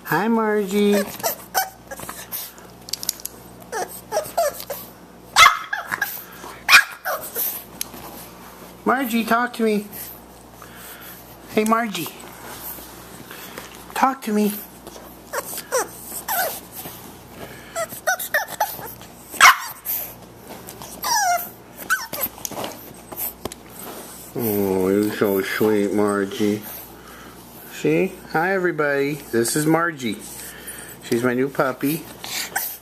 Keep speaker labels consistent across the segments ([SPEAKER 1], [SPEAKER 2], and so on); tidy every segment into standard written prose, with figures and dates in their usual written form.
[SPEAKER 1] Hi, Margie. Margie, talk to me. Hey, Margie. Talk to me. Oh, you're so sweet, Margie. See? Hi, everybody. This is Margie. She's my new puppy.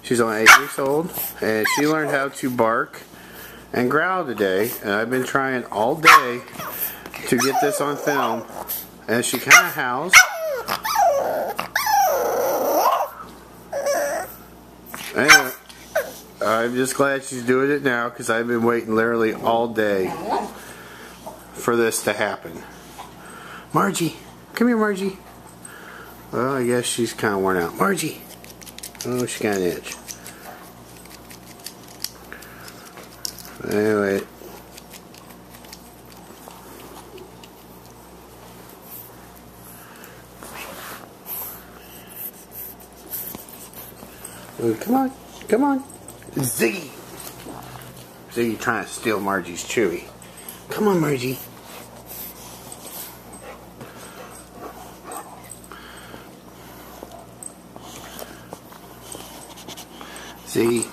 [SPEAKER 1] She's only 8 weeks old, and she learned how to bark and growl today. And I've been trying all day to get this on film. And she kind of howls. Anyway, I'm just glad she's doing it now because I've been waiting literally all day for this to happen. Margie, come here, Margie. Well, I guess she's kind of worn out. Margie. Oh, she got an itch. Anyway. Oh, come on. Come on. Ziggy. Ziggy trying to steal Margie's chewy. Come on, Margie. Ziggy.